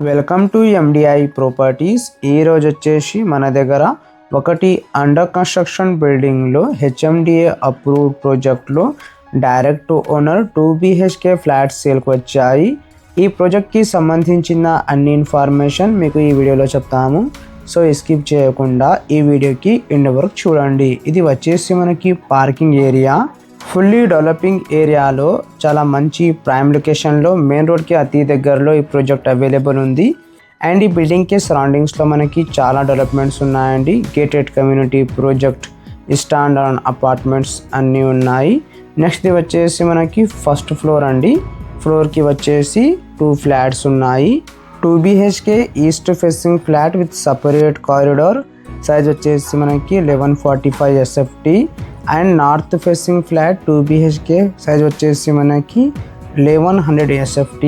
Welcome to MDI properties. ఈరోజు వచ్చేసి మన దగ్గర ఒకటి అండర్ కన్స్ట్రక్షన్ బిల్డింగ్లో హెచ్ఎండిఏ అప్రూవ్డ్ ప్రాజెక్ట్లో direct to owner 2 BHK flats సేల్కి వచ్చాయి. ఈ ప్రాజెక్ట్కి సంబంధించిన అన్ని ఇన్ఫర్మేషన్ మీకు ఈ వీడియోలో చెప్తాము. సో స్కిప్ చేయకుండా ఈ వీడియోకి ఎండ్ వరకు చూడండి. ఇది వచ్చేసి మనకి పార్కింగ్ ఏరియా, ఫుల్లీ డెవలపింగ్ ఏరియాలో చాలా మంచి ప్రైమ్ లొకేషన్లో మెయిన్ రోడ్కి అతి దగ్గరలో ఈ ప్రాజెక్ట్ అవైలబుల్ ఉంది. అండ్ ఈ బిల్డింగ్కి సరౌండింగ్స్లో మనకి చాలా డెవలప్మెంట్స్ ఉన్నాయండి. Gated community project, standard apartments అన్నీ ఉన్నాయి. నెక్స్ట్ ఇది వచ్చేసి మనకి ఫస్ట్ ఫ్లోర్ అండి. ఫ్లోర్కి వచ్చేసి 2 ఫ్లాట్స్ ఉన్నాయి. 2 BHK east facing flat with separate corridor. Size వచ్చేసి మనకి 1145 SFT. And north facing flat 2 BHK size వచ్చేసి మనకి 1100 SFT.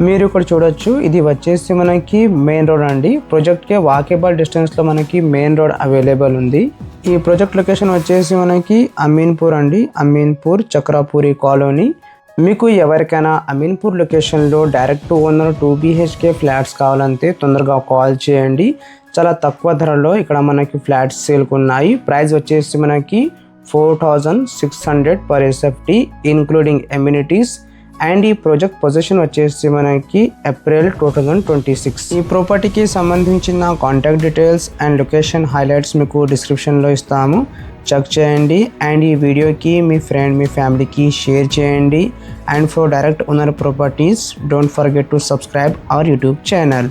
మీరు ఇక్కడ చూడొచ్చు, ఇది వచ్చేసి మనకి మెయిన్ రోడ్ అండి. ప్రాజెక్ట్కి వాకేబుల్ డిస్టెన్స్లో మనకి మెయిన్ రోడ్ అవైలబుల్ ఉంది. ఈ ప్రాజెక్ట్ లొకేషన్ వచ్చేసి మనకి అమీన్పూర్ అండి. అమీన్పూర్ చక్రాపూరి కాలనీ. మీకు ఎవరికైనా అమీన్పూర్ లొకేషన్లో direct to owner 2 BHK flats కావాలంటే తొందరగా కాల్ చేయండి. చాలా తక్కువ ధరలో ఇక్కడ మనకి ఫ్లాట్స్ సేల్కి ఉన్నాయి. ప్రైస్ వచ్చేసి మనకి 4600 per SFT including amenities. And ఈ ప్రాజెక్ట్ పొజిషన్ వచ్చేసి మనకి ఏప్రిల్ 2026. ఈ ప్రాపర్టీకి సంబంధించిన contact details and location highlights మీకు డిస్క్రిప్షన్లో ఇస్తాము, చెక్ చేయండి. అండ్ ఈ వీడియోకి మీ ఫ్రెండ్, మీ ఫ్యామిలీకి షేర్ చేయండి. And for direct owner properties don't forget to subscribe our YouTube channel.